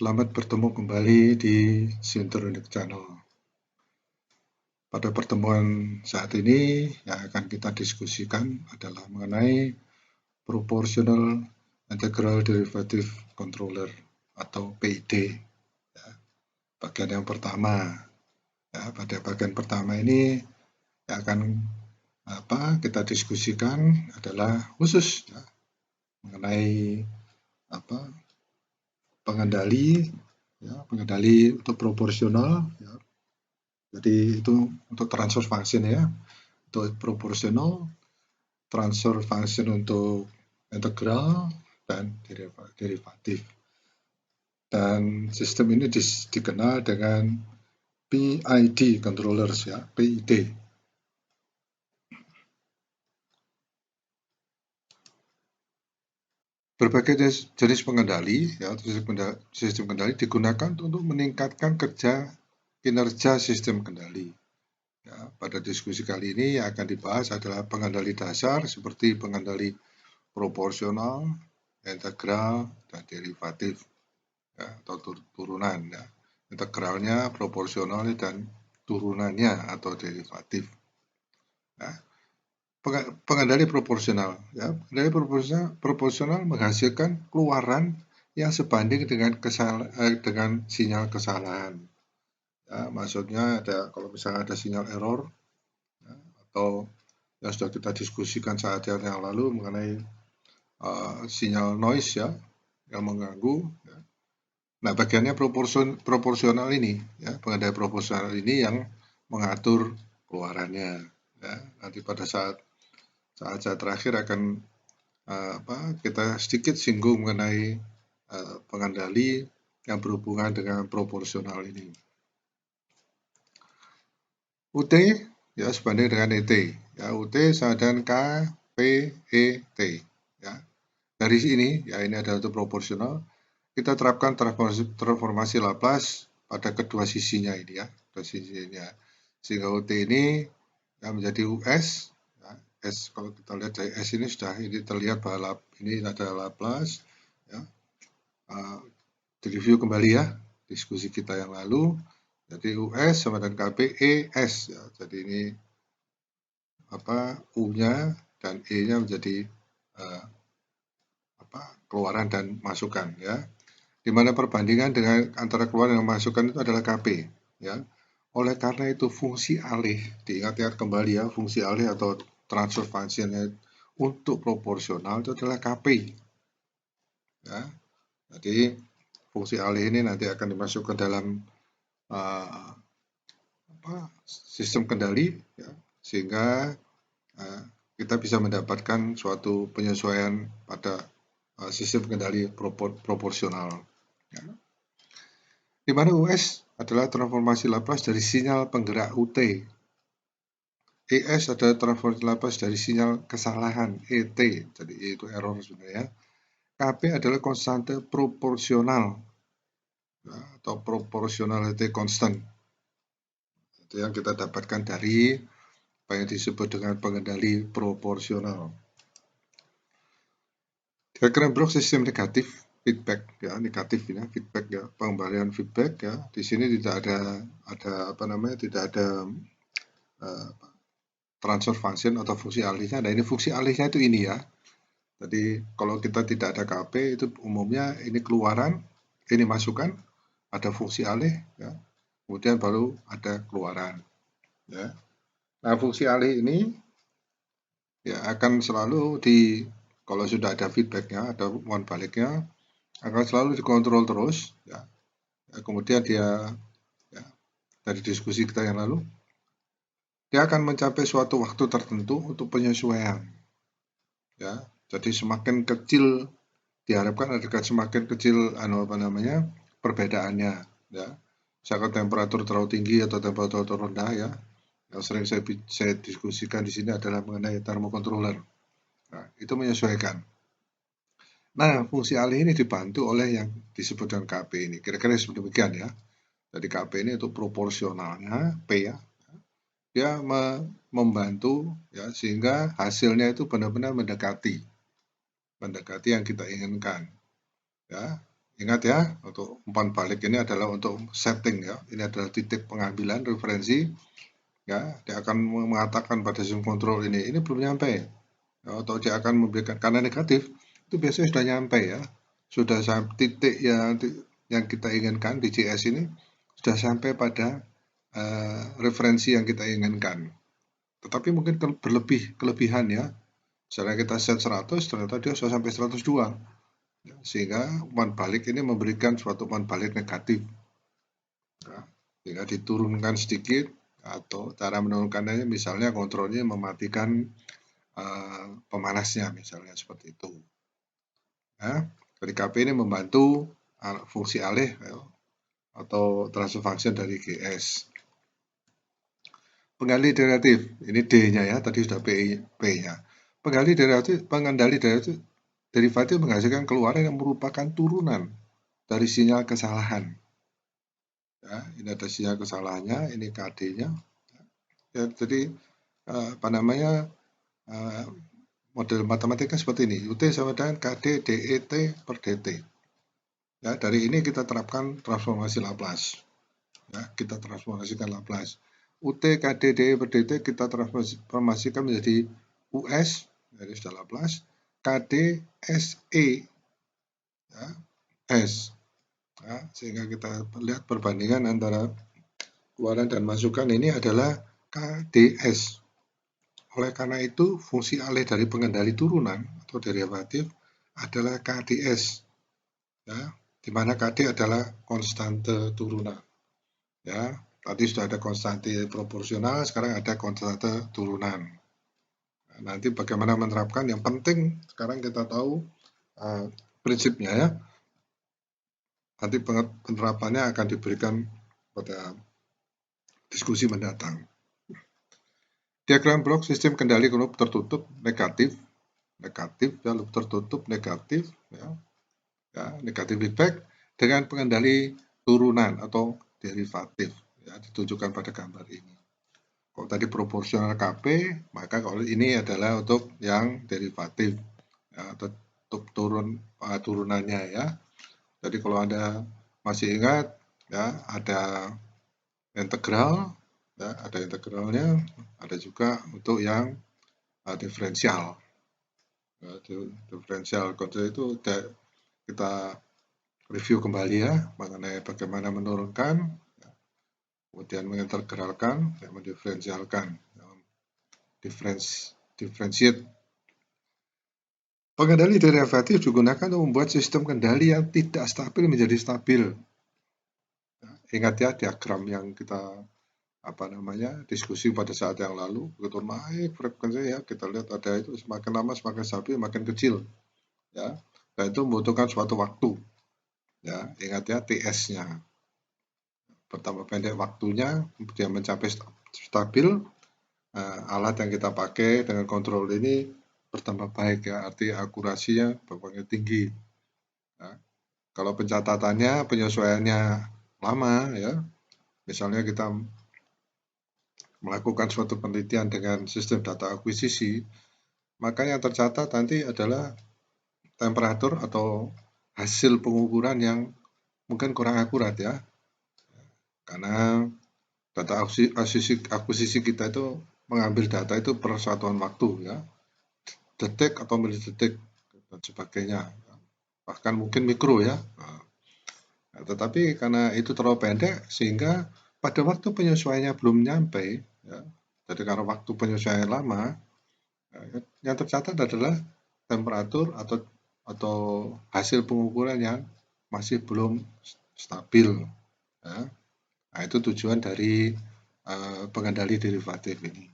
Selamat bertemu kembali di Sintronic Channel. Pada pertemuan saat ini yang akan kita diskusikan adalah mengenai Proportional Integral Derivative Controller atau PID. Bagian yang pertama. Pada bagian pertama ini yang akan kita diskusikan adalah khusus mengenai pengendali untuk proporsional. Jadi itu untuk transfer function untuk proporsional, transfer function untuk integral dan derivatif. Dan sistem ini dikenal dengan PID controllers PID. Berbagai jenis pengendali sistem kendali digunakan untuk meningkatkan kinerja sistem kendali. Pada diskusi kali ini yang akan dibahas adalah pengendali dasar seperti pengendali proporsional, integral, dan derivatif atau turunan. Integralnya, proporsionalnya, dan turunannya atau derivatif. Pengendali proporsional. Pengendali proporsional menghasilkan keluaran yang sebanding dengan sinyal kesalahan. Maksudnya kalau misalnya ada sinyal error atau yang sudah kita diskusikan saat yang lalu mengenai sinyal noise yang mengganggu. Nah, bagiannya proporsional ini, pengendali proporsional ini yang mengatur keluarannya. Nanti pada saat terakhir akan kita sedikit singgung mengenai pengendali yang berhubungan dengan proporsional ini. UT sebanding dengan ET. UT sama dengan K, P, E, T. Dari sini, ini adalah untuk proporsional. Kita terapkan transformasi Laplace pada kedua sisinya ini sehingga UT ini menjadi US. S, kalau kita lihat dari S ini sudah terlihat bahwa ini adalah Laplace. Direview kembali diskusi kita yang lalu. Jadi US sama dengan KPES. Jadi ini U-nya dan E-nya menjadi keluaran dan masukan di mana perbandingan dengan antara keluaran dan masukan itu adalah KP Oleh karena itu fungsi alih, diingat-ingat kembali fungsi alih atau transfer function untuk proporsional itu adalah KP. Jadi fungsi alih ini nanti akan dimasukkan dalam sistem kendali sehingga kita bisa mendapatkan suatu penyesuaian pada sistem kendali proporsional. Di mana US adalah transformasi Laplace dari sinyal penggerak UT. ES adalah transformasi Laplace dari sinyal kesalahan ET, jadi E itu error sebenarnya. KP adalah konstante proporsional atau proportionality constant. Itu yang kita dapatkan dari apa yang disebut dengan pengendali proporsional. Diagram Brooks sistem negatif feedback negatif feedback pengembalian feedback di sini tidak ada transfer function atau fungsi alihnya. Nah, ini fungsi alihnya itu ini Jadi kalau kita tidak ada KP itu umumnya ini keluaran, ini masukan, ada fungsi alih kemudian baru ada keluaran Nah, fungsi alih ini akan selalu kalau sudah ada feedbacknya, ada umpan baliknya, akan selalu dikontrol terus kemudian dia dari diskusi kita yang lalu dia akan mencapai suatu waktu tertentu untuk penyesuaian jadi semakin kecil diharapkan agar semakin kecil perbedaannya misalkan temperatur terlalu tinggi atau temperatur terlalu rendah yang sering saya diskusikan di sini adalah mengenai thermocontroller. Nah, itu menyesuaikan. Nah, fungsi alih ini dibantu oleh yang disebut dengan KP ini. Kira-kira demikian Jadi KP ini untuk proporsionalnya P dia membantu sehingga hasilnya itu benar-benar mendekati yang kita inginkan Ingat ya, untuk umpan balik ini adalah untuk setting ya. Ini adalah titik pengambilan referensi ya. Dia akan mengatakan pada sistem kontrol ini belum nyampe ya, atau dia akan memberikan karena negatif itu biasanya sudah nyampe ya. Sudah sampai titik yang kita inginkan di JS ini sudah sampai pada referensi yang kita inginkan. Tetapi mungkin kelebihan ya. Misalnya kita set 100 ternyata dia sudah sampai 102. Sehingga umpan balik ini memberikan suatu umpan balik negatif. Nah, sehingga diturunkan sedikit atau cara menurunkannya misalnya kontrolnya mematikan pemanasnya misalnya seperti itu. Nah, KP ini membantu fungsi alih ya, atau transfer function dari GS. Pengendali derivatif, ini D-nya ya, tadi sudah P-nya. Pengendali derivatif menghasilkan keluaran yang merupakan turunan dari sinyal kesalahan. Ya, ini ada sinyal kesalahannya, ini KD-nya. Ya, jadi apa namanya model matematika seperti ini. UT sama dengan KD DET per DT. Ya, dari ini kita terapkan transformasi Laplace. Ya, kita transformasikan Laplace. UT KD DE per DT kita transformasikan menjadi US dari sudah Laplace. KD SE ya, S. Ya, sehingga kita lihat perbandingan antara keluaran dan masukan ini adalah KDS. Oleh karena itu, fungsi alih dari pengendali turunan atau derivatif adalah KDS. Ya, di mana KD adalah konstante turunan. Ya, tadi sudah ada konstante proporsional, sekarang ada konstante turunan. Nah, nanti bagaimana menerapkan? Yang penting sekarang kita tahu prinsipnya ya. Nanti penerapannya akan diberikan pada diskusi mendatang. Diagram blok sistem kendali loop tertutup negatif, ya, loop tertutup negatif, ya, negatif feedback dengan pengendali turunan atau derivatif, ya, ditunjukkan pada gambar ini. Kalau tadi proporsional KP, maka kalau ini adalah untuk yang derivatif, ya, untuk turunannya ya. Jadi kalau Anda masih ingat, ya, ada integral, ya, ada integralnya, ada juga untuk yang diferensial. Ya, diferensial konsep itu kita review kembali ya mengenai bagaimana menurunkan, ya, kemudian mengintegralkan, ya, mendiferensialkan, ya, differentiate. Pengendali derivatif digunakan untuk membuat sistem kendali yang tidak stabil menjadi stabil. Ya, ingat ya diagram yang kita diskusi pada saat yang lalu, begitu naik frekuensinya ya, kita lihat ada itu semakin lama semakin stabil, makin kecil. Ya, dan itu membutuhkan suatu waktu. Ya, ingat ya TS-nya. Pertama pendek waktunya, dia mencapai stabil, alat yang kita pakai dengan kontrol ini bertambah baik ya, arti akurasinya berbagai tinggi. Ya. Kalau pencatatannya, penyesuaiannya lama ya, misalnya kita melakukan suatu penelitian dengan sistem data akuisisi, maka yang tercatat nanti adalah temperatur atau hasil pengukuran yang mungkin kurang akurat ya, karena data akuisisi kita itu mengambil data itu per satuan waktu ya, detik atau milidetik dan sebagainya, bahkan mungkin mikro ya. Nah, tetapi karena itu terlalu pendek sehingga pada waktu penyesuaiannya belum nyampe ya, jadi karena waktu penyesuaian lama, yang tercatat adalah temperatur atau hasil pengukuran yang masih belum stabil ya. Nah, itu tujuan dari pengendali derivatif ini.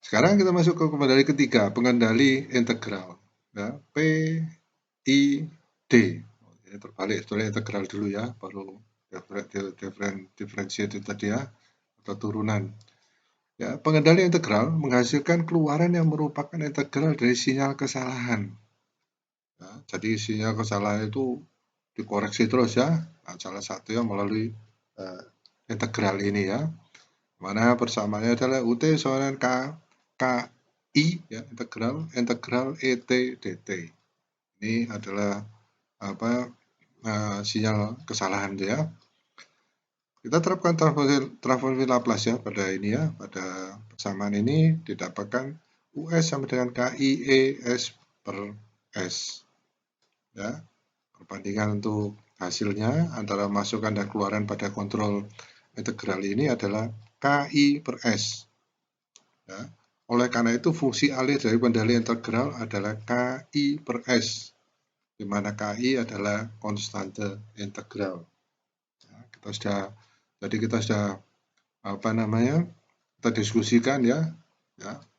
Sekarang kita masuk ke pengendali ketiga, pengendali integral. Ya, P, I, D. Ini terbalik, sebenarnya integral dulu ya, baru diferensiasi tadi ya, atau turunan. Ya, pengendali integral menghasilkan keluaran yang merupakan integral dari sinyal kesalahan. Ya, jadi sinyal kesalahan itu dikoreksi terus ya. Nah, salah satunya melalui integral ini ya. Mana persamaannya adalah UT sama dengan KI ya, integral ET dt. Ini adalah sinyal kesalahan itu ya. Kita terapkan transformasi Laplace ya pada ini ya, pada persamaan ini didapatkan US sama dengan KIES per S. Ya, perbandingan untuk hasilnya antara masukan dan keluaran pada kontrol integral ini adalah KI per S. Ya. Oleh karena itu fungsi alih dari kendali integral adalah KI per S, di mana KI adalah konstante integral. Ya, kita sudah kita diskusikan ya,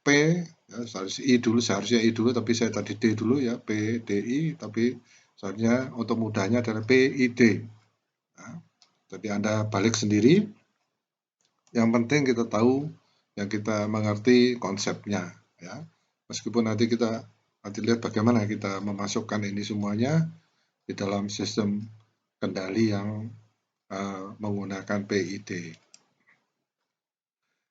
P ya, seharusnya I dulu tapi saya tadi D dulu ya, P DI, tapi seharusnya untuk mudahnya adalah PID. Ya, jadi Anda balik sendiri, yang penting kita tahu, yang kita mengerti konsepnya ya, meskipun nanti lihat bagaimana kita memasukkan ini semuanya di dalam sistem kendali yang menggunakan PID.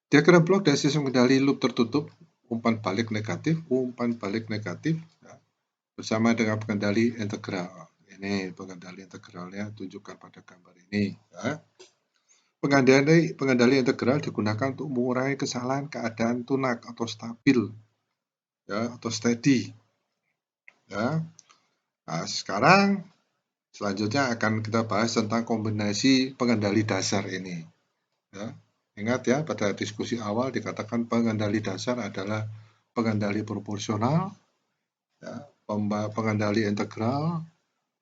Diagram blok dari sistem kendali loop tertutup, umpan balik negatif, ya, bersama dengan pengendali integral. Ini pengendali integralnya tunjukkan pada gambar ini. Ya. Pengendali integral digunakan untuk mengurangi kesalahan keadaan tunak atau stabil, ya, atau steady. Ya. Nah, sekarang selanjutnya akan kita bahas tentang kombinasi pengendali dasar ini. Ya. Ingat ya, pada diskusi awal dikatakan pengendali dasar adalah pengendali proporsional, ya, pengendali integral,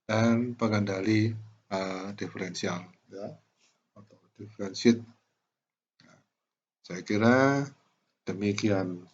dan pengendali diferensial, ya, atau differentiate. Ya. Saya kira demikian.